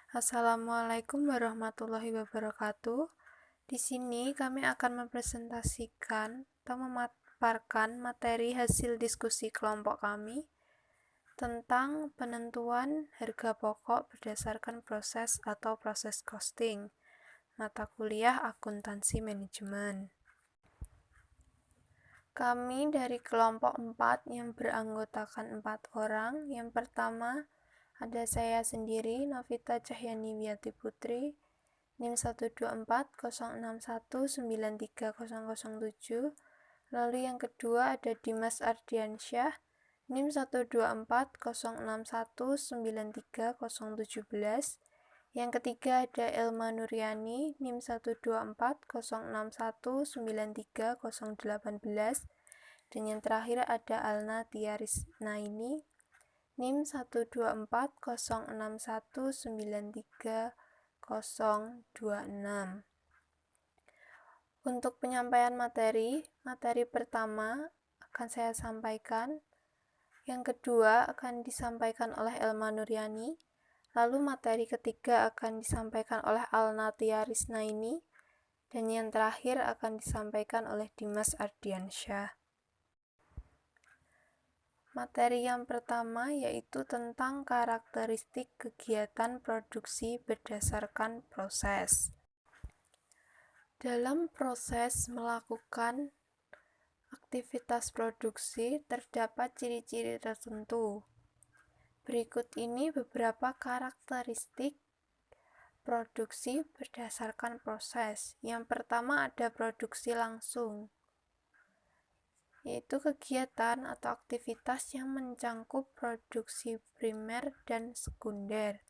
Assalamualaikum warahmatullahi wabarakatuh. Di sini kami akan mempresentasikan atau memaparkan materi hasil diskusi kelompok kami tentang penentuan harga pokok berdasarkan proses atau proses costing, mata kuliah akuntansi manajemen. Kami dari kelompok 4 yang beranggotakan 4 orang. Yang pertama, ada saya sendiri, Novita Cahyani Wiyati Putri, NIM 12406193007. Lalu yang kedua ada Dimas Ardiansyah, NIM 12406193017. Yang ketiga ada Elma Nuryani, NIM 12406193018. Dan yang terakhir ada Alna Tiarisnaini, NIM 12406193026. Untuk penyampaian materi pertama akan saya sampaikan, yang kedua akan disampaikan oleh Elma Nuryani, lalu materi ketiga akan disampaikan oleh Alna Tiarisnaini, dan yang terakhir akan disampaikan oleh Dimas Ardiansyah. Materi yang pertama yaitu tentang karakteristik kegiatan produksi berdasarkan proses. Dalam proses melakukan aktivitas produksi terdapat ciri-ciri tertentu. Berikut ini beberapa karakteristik produksi berdasarkan proses. Yang pertama ada produksi langsung, yaitu kegiatan atau aktivitas yang mencangkup produksi primer dan sekunder.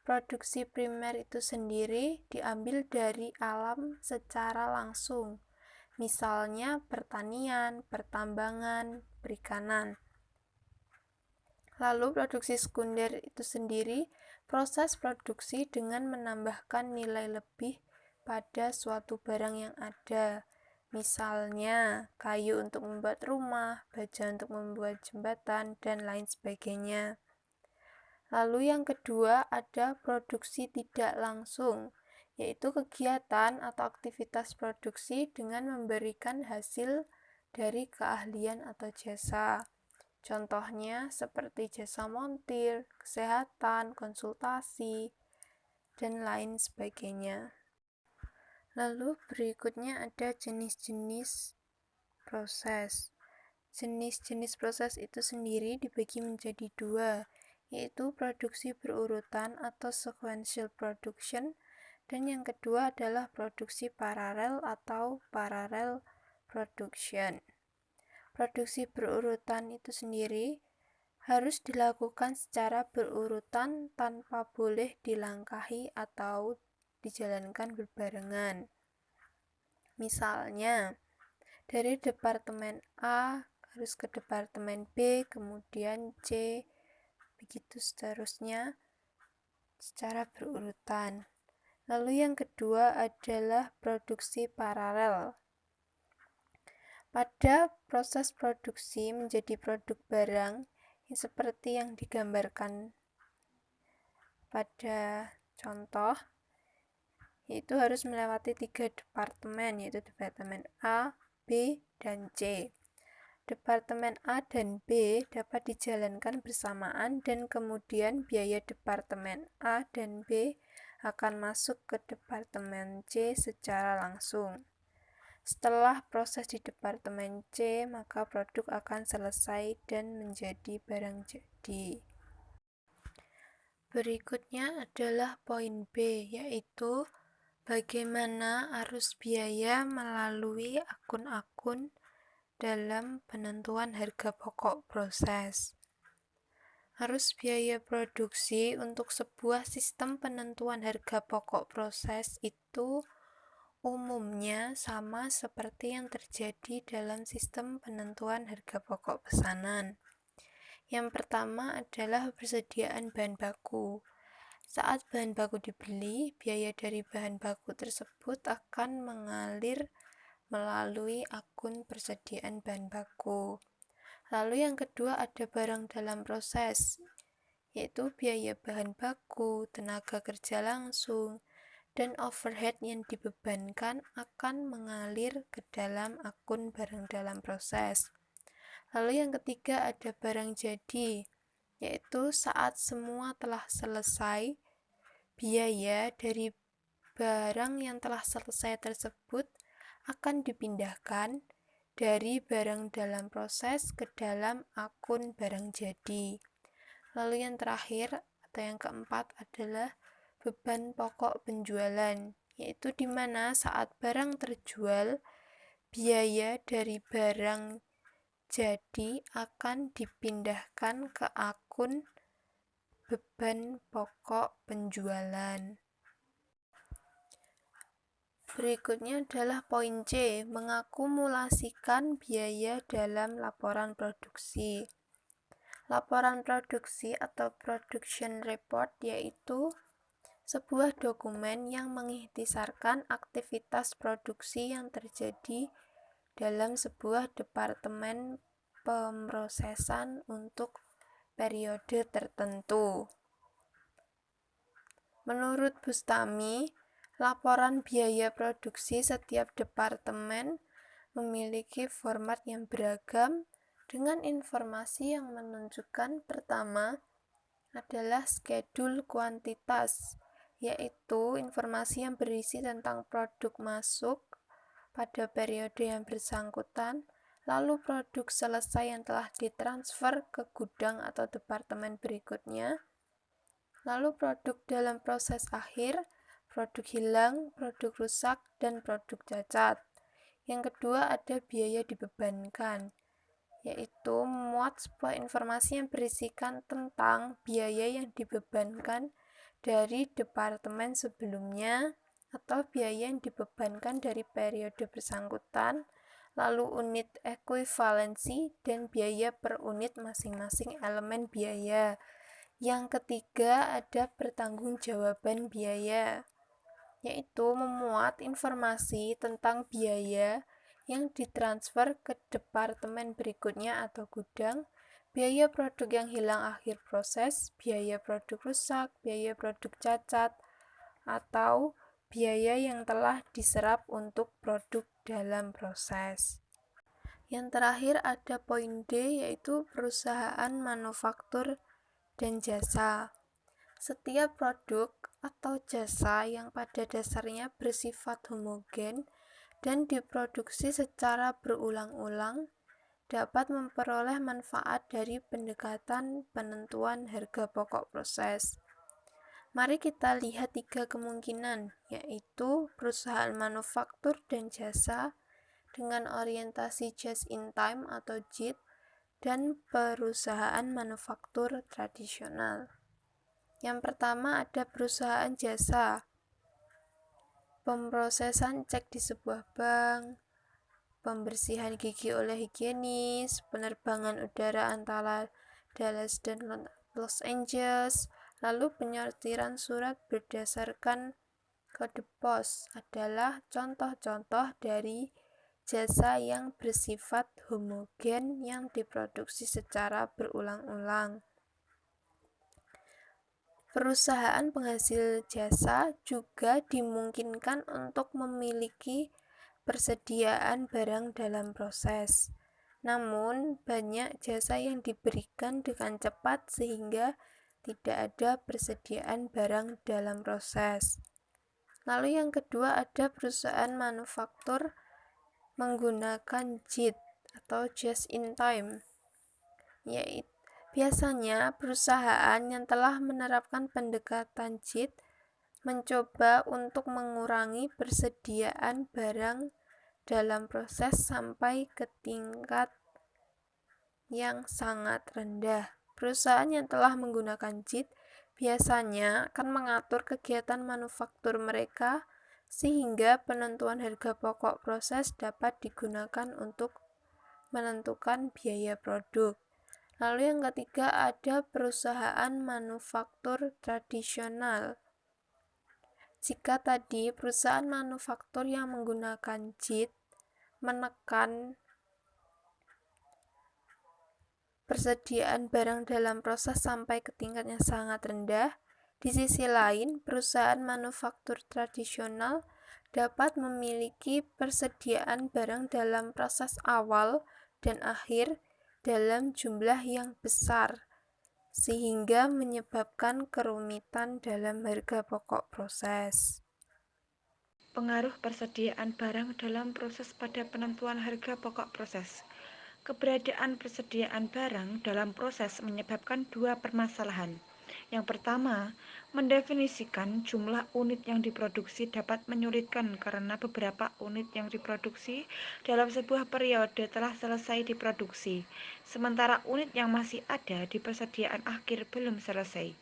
Produksi primer itu sendiri diambil dari alam secara langsung, misalnya pertanian, pertambangan, perikanan. Lalu produksi sekunder itu sendiri proses produksi dengan menambahkan nilai lebih pada suatu barang yang ada. Misalnya, kayu untuk membuat rumah, baja untuk membuat jembatan, dan lain sebagainya. Lalu yang kedua ada produksi tidak langsung, yaitu kegiatan atau aktivitas produksi dengan memberikan hasil dari keahlian atau jasa. Contohnya seperti jasa montir, kesehatan, konsultasi, dan lain sebagainya. Lalu berikutnya ada jenis-jenis proses. Jenis-jenis proses itu sendiri dibagi menjadi dua, yaitu produksi berurutan atau sequential production, dan yang kedua adalah produksi paralel atau parallel production. Produksi berurutan itu sendiri harus dilakukan secara berurutan tanpa boleh dilangkahi atau dijalankan berbarengan. Misalnya, dari departemen A harus ke departemen B, kemudian C, begitu seterusnya secara berurutan. Lalu yang kedua adalah produksi paralel. Pada proses produksi menjadi produk barang yang seperti yang digambarkan pada contoh, yaitu harus melewati 3 departemen, yaitu departemen A, B, dan C. Departemen A dan B dapat dijalankan bersamaan dan kemudian biaya departemen A dan B akan masuk ke departemen C secara langsung. Setelah proses di departemen C, maka produk akan selesai dan menjadi barang jadi. Berikutnya adalah poin B, yaitu bagaimana arus biaya melalui akun-akun dalam penentuan harga pokok proses. Arus biaya produksi untuk sebuah sistem penentuan harga pokok proses itu umumnya sama seperti yang terjadi dalam sistem penentuan harga pokok pesanan. Yang pertama adalah persediaan bahan baku. Saat bahan baku dibeli, biaya dari bahan baku tersebut akan mengalir melalui akun persediaan bahan baku. Lalu yang kedua ada barang dalam proses, yaitu biaya bahan baku, tenaga kerja langsung, dan overhead yang dibebankan akan mengalir ke dalam akun barang dalam proses. Lalu yang ketiga ada barang jadi, yaitu saat semua telah selesai, biaya dari barang yang telah selesai tersebut akan dipindahkan dari barang dalam proses ke dalam akun barang jadi. Lalu yang terakhir atau yang keempat adalah beban pokok penjualan, yaitu di mana saat barang terjual, biaya dari barang jadi akan dipindahkan ke akun beban pokok penjualan. Berikutnya adalah poin C, mengakumulasikan biaya dalam laporan produksi. Laporan produksi atau production report yaitu sebuah dokumen yang mengikhtisarkan aktivitas produksi yang terjadi dalam sebuah departemen pemrosesan untuk periode tertentu. Menurut Bustami, laporan biaya produksi setiap departemen memiliki format yang beragam dengan informasi yang menunjukkan pertama adalah schedule kuantitas, yaitu informasi yang berisi tentang produk masuk pada periode yang bersangkutan, lalu produk selesai yang telah ditransfer ke gudang atau departemen berikutnya, lalu produk dalam proses akhir, produk hilang, produk rusak, dan produk cacat. Yang kedua ada biaya dibebankan, yaitu memuat sebuah informasi yang berisikan tentang biaya yang dibebankan dari departemen sebelumnya atau biaya yang dibebankan dari periode bersangkutan, lalu unit ekuivalensi dan biaya per unit masing-masing elemen biaya. Yang ketiga ada pertanggungjawaban biaya, yaitu memuat informasi tentang biaya yang ditransfer ke departemen berikutnya atau gudang, biaya produk yang hilang akhir proses, biaya produk rusak, biaya produk cacat, atau biaya yang telah diserap untuk produk dalam proses. Yang terakhir ada poin D, yaitu perusahaan manufaktur dan jasa. Setiap produk atau jasa yang pada dasarnya bersifat homogen dan diproduksi secara berulang-ulang dapat memperoleh manfaat dari pendekatan penentuan harga pokok proses. Mari kita lihat 3 kemungkinan, yaitu perusahaan manufaktur dan jasa dengan orientasi just in time atau JIT dan perusahaan manufaktur tradisional. Yang pertama ada perusahaan jasa. Pemrosesan cek di sebuah bank, pembersihan gigi oleh higienis, penerbangan udara antara Dallas dan Los Angeles, lalu penyortiran surat berdasarkan kode pos adalah contoh-contoh dari jasa yang bersifat homogen yang diproduksi secara berulang-ulang. Perusahaan penghasil jasa juga dimungkinkan untuk memiliki persediaan barang dalam proses. Namun, banyak jasa yang diberikan dengan cepat sehingga tidak ada persediaan barang dalam proses. Lalu yang kedua ada perusahaan manufaktur menggunakan JIT atau just in time, yaitu biasanya perusahaan yang telah menerapkan pendekatan JIT mencoba untuk mengurangi persediaan barang dalam proses sampai ke tingkat yang sangat rendah. Perusahaan yang telah menggunakan JIT biasanya akan mengatur kegiatan manufaktur mereka sehingga penentuan harga pokok proses dapat digunakan untuk menentukan biaya produk. Lalu yang ketiga ada perusahaan manufaktur tradisional. Jika tadi perusahaan manufaktur yang menggunakan JIT menekan persediaan barang dalam proses sampai ke tingkat yang sangat rendah. Di sisi lain, perusahaan manufaktur tradisional dapat memiliki persediaan barang dalam proses awal dan akhir dalam jumlah yang besar, sehingga menyebabkan kerumitan dalam harga pokok proses. Pengaruh persediaan barang dalam proses pada penentuan harga pokok proses. Keberadaan persediaan barang dalam proses menyebabkan dua permasalahan. Yang pertama, mendefinisikan jumlah unit yang diproduksi dapat menyulitkan karena beberapa unit yang diproduksi dalam sebuah periode telah selesai diproduksi, sementara unit yang masih ada di persediaan akhir belum selesai.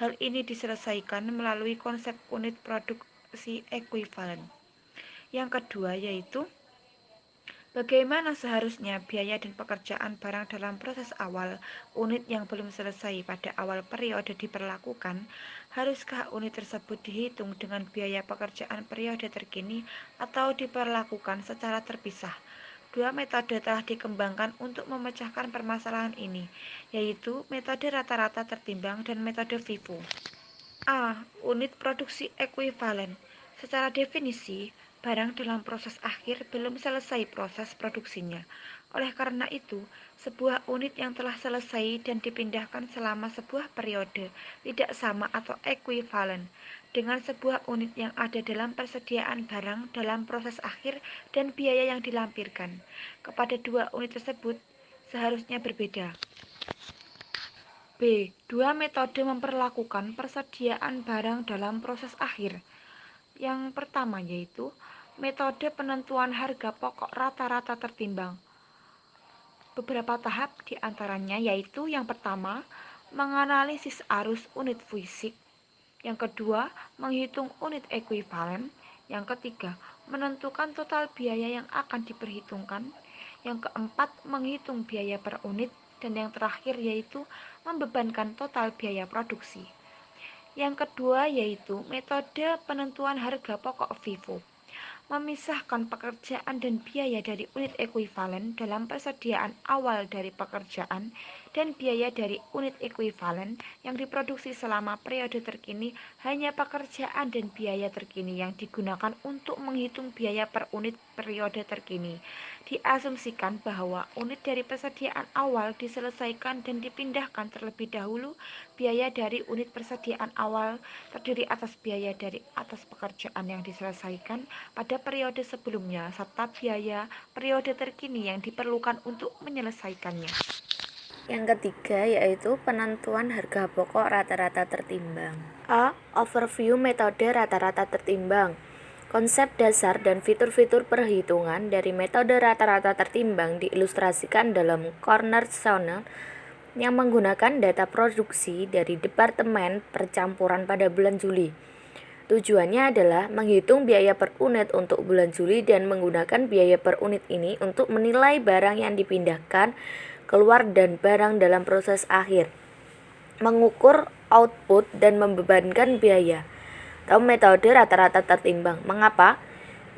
Hal ini diselesaikan melalui konsep unit produksi ekuivalen. Yang kedua yaitu bagaimana seharusnya biaya dan pekerjaan barang dalam proses awal unit yang belum selesai pada awal periode diperlakukan? Haruskah unit tersebut dihitung dengan biaya pekerjaan periode terkini atau diperlakukan secara terpisah? Dua metode telah dikembangkan untuk memecahkan permasalahan ini, yaitu metode rata-rata tertimbang dan metode FIFO. A. Unit produksi ekuivalen. Secara definisi, barang dalam proses akhir belum selesai proses produksinya. Oleh karena itu, sebuah unit yang telah selesai dan dipindahkan selama sebuah periode tidak sama atau ekuivalen dengan sebuah unit yang ada dalam persediaan barang dalam proses akhir dan biaya yang dilampirkan kepada dua unit tersebut seharusnya berbeda. B. Dua metode memperlakukan persediaan barang dalam proses akhir. Yang pertama yaitu metode penentuan harga pokok rata-rata tertimbang. Beberapa tahap diantaranya yaitu yang pertama, menganalisis arus unit fisik. Yang kedua, menghitung unit ekuivalen. Yang ketiga, menentukan total biaya yang akan diperhitungkan. Yang keempat, menghitung biaya per unit. Dan yang terakhir yaitu membebankan total biaya produksi. Yang kedua yaitu metode penentuan harga pokok FIFO. Memisahkan pekerjaan dan biaya dari unit ekuivalen dalam persediaan awal dari pekerjaan dan biaya dari unit ekuivalen yang diproduksi selama periode terkini. Hanya pekerjaan dan biaya terkini yang digunakan untuk menghitung biaya per unit periode terkini. Diasumsikan bahwa unit dari persediaan awal diselesaikan dan dipindahkan terlebih dahulu. Biaya dari unit persediaan awal terdiri atas biaya dari atas pekerjaan yang diselesaikan pada periode sebelumnya serta biaya periode terkini yang diperlukan untuk menyelesaikannya. Yang ketiga yaitu penentuan harga pokok rata-rata tertimbang. A. Overview metode rata-rata tertimbang. Konsep dasar dan fitur-fitur perhitungan dari metode rata-rata tertimbang diilustrasikan dalam cornerstone yang menggunakan data produksi dari Departemen Percampuran pada bulan Juli. Tujuannya adalah menghitung biaya per unit untuk bulan Juli dan menggunakan biaya per unit ini untuk menilai barang yang dipindahkan keluar dan barang dalam proses akhir, mengukur output dan membebankan biaya. Atau metode rata-rata tertimbang. Mengapa?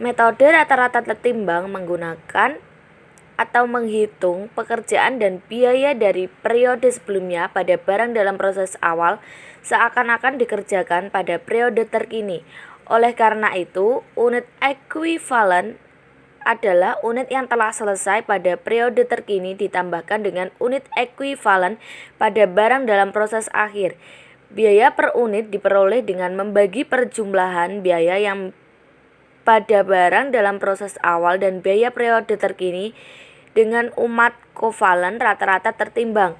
Metode rata-rata tertimbang menggunakan atau menghitung pekerjaan dan biaya dari periode sebelumnya pada barang dalam proses awal seakan-akan dikerjakan pada periode terkini. Oleh karena itu, unit ekuivalen adalah unit yang telah selesai pada periode terkini ditambahkan dengan unit ekuivalen pada barang dalam proses akhir. Biaya per unit diperoleh dengan membagi perjumlahan biaya yang pada barang dalam proses awal dan biaya periode terkini dengan umat kovalen rata-rata tertimbang.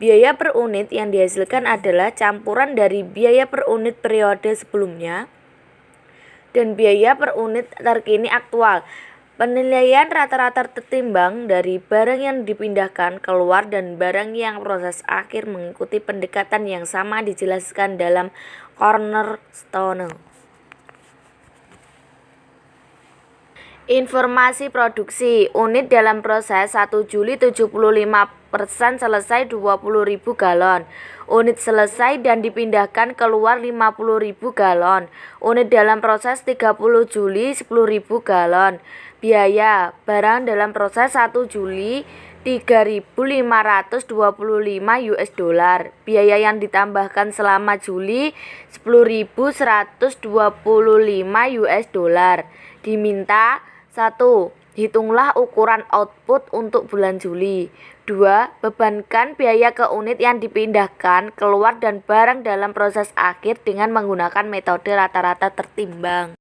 Biaya per unit yang dihasilkan adalah campuran dari biaya per unit periode sebelumnya dan biaya per unit terkini aktual. Penilaian rata-rata tertimbang dari barang yang dipindahkan keluar dan barang yang proses akhir mengikuti pendekatan yang sama dijelaskan dalam cornerstone. Informasi produksi unit dalam proses 1 Juli 75% selesai 20.000 galon. Unit selesai dan dipindahkan keluar 50.000 galon. Unit dalam proses 30 Juli 10.000 galon. Biaya barang dalam proses 1 Juli $3.525 US. Biaya yang ditambahkan selama Juli $10.125 US. Diminta 1. Hitunglah ukuran output untuk bulan Juli. 2. Bebankan biaya ke unit yang dipindahkan, keluar dan barang dalam proses akhir dengan menggunakan metode rata-rata tertimbang.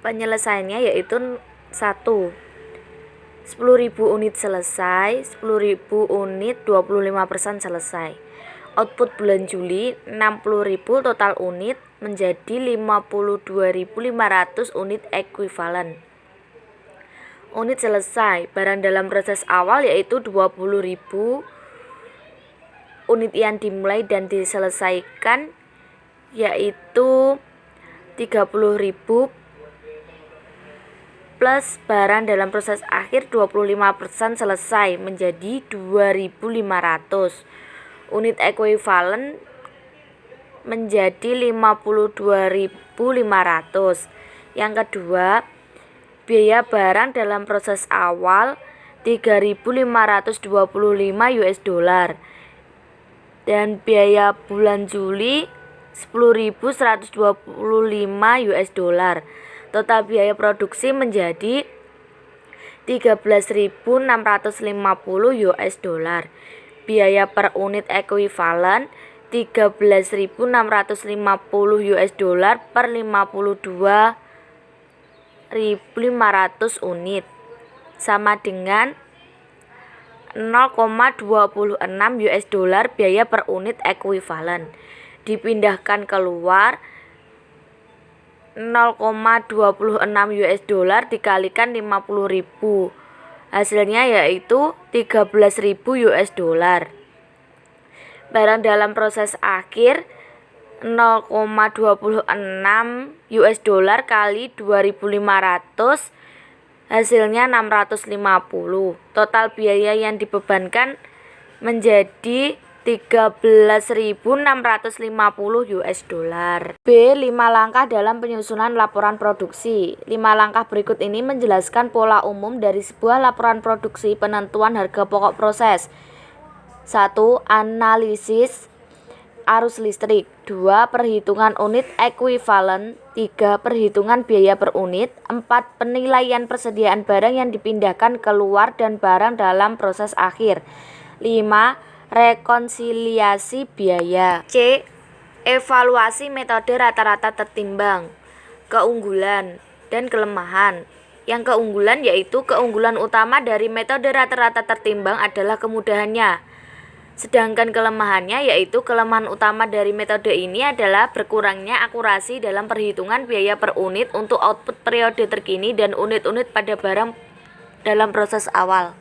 Penyelesaiannya yaitu 1. 10.000 unit selesai, 10.000 unit 25% selesai. Output bulan Juli 60.000 total unit menjadi 52.500 unit ekuivalen. Unit selesai, barang dalam proses awal yaitu 20.000 unit yang dimulai dan diselesaikan yaitu 30.000 plus barang dalam proses akhir 25% selesai menjadi 2.500. Unit ekuivalen menjadi 52.500. Yang kedua, biaya barang dalam proses awal 3.525 US. Dan biaya bulan Juli 10.125 US. Total biaya produksi menjadi 13.650 US. Biaya per unit ekuivalen 13.650 US per 52.500 unit sama dengan 0,26 US biaya per unit ekuivalen. Dipindahkan keluar 0,26 US dikalikan 50.000. Hasilnya yaitu 13.000 US. Barang dalam proses akhir 0,26 US kali 2.500 hasilnya 650. Total biaya yang dibebankan menjadi 13.650 US. B. 5 langkah dalam penyusunan laporan produksi. 5 langkah berikut ini menjelaskan pola umum dari sebuah laporan produksi penentuan harga pokok proses. 1. Analisis arus listrik. 2. Perhitungan unit ekuivalen. 3. Perhitungan biaya per unit. 4. Penilaian persediaan barang yang dipindahkan keluar dan barang dalam proses akhir. 5. Rekonsiliasi biaya. C. Evaluasi metode rata-rata tertimbang. Keunggulan dan kelemahan. Yang keunggulan yaitu keunggulan utama dari metode rata-rata tertimbang adalah kemudahannya. Sedangkan kelemahannya yaitu kelemahan utama dari metode ini adalah berkurangnya akurasi dalam perhitungan biaya per unit untuk output periode terkini dan unit-unit pada barang dalam proses awal.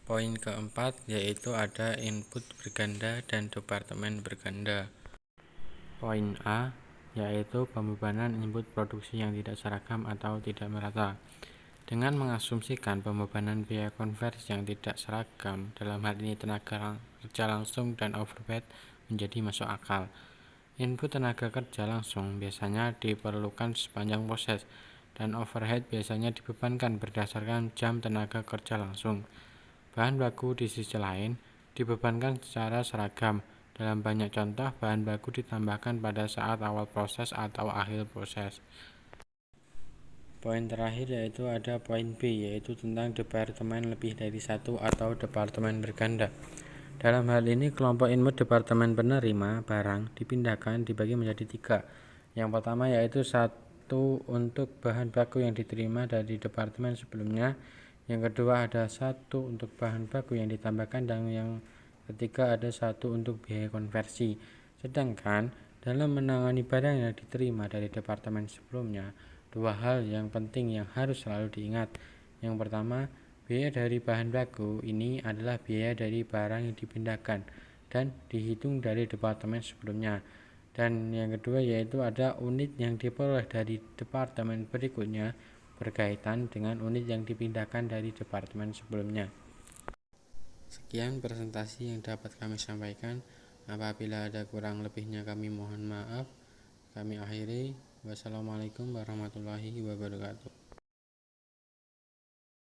Poin keempat yaitu ada input berganda dan departemen berganda. Poin A yaitu pembebanan input produksi yang tidak seragam atau tidak merata. Dengan mengasumsikan pembebanan biaya konversi yang tidak seragam, dalam hal ini tenaga kerja langsung dan overhead menjadi masuk akal. Input tenaga kerja langsung biasanya diperlukan sepanjang proses dan overhead biasanya dibebankan berdasarkan jam tenaga kerja langsung. Bahan baku di sisi lain dibebankan secara seragam. Dalam banyak contoh, bahan baku ditambahkan pada saat awal proses atau akhir proses. Poin terakhir yaitu ada poin B, yaitu tentang departemen lebih dari satu atau departemen berganda. Dalam hal ini, kelompok input departemen penerima barang dipindahkan dibagi menjadi 3. Yang pertama yaitu 1 untuk bahan baku yang diterima dari departemen sebelumnya. Yang kedua ada 1 untuk bahan baku yang ditambahkan, dan yang ketiga ada 1 untuk biaya konversi. Sedangkan dalam menangani barang yang diterima dari departemen sebelumnya, 2 hal yang penting yang harus selalu diingat. Yang pertama, biaya dari bahan baku ini adalah biaya dari barang yang dipindahkan dan dihitung dari departemen sebelumnya. Dan yang kedua yaitu ada unit yang diperoleh dari departemen berikutnya berkaitan dengan unit yang dipindahkan dari departemen sebelumnya. Sekian presentasi yang dapat kami sampaikan. Apabila ada kurang lebihnya kami mohon maaf. Kami akhiri. Wassalamualaikum warahmatullahi wabarakatuh.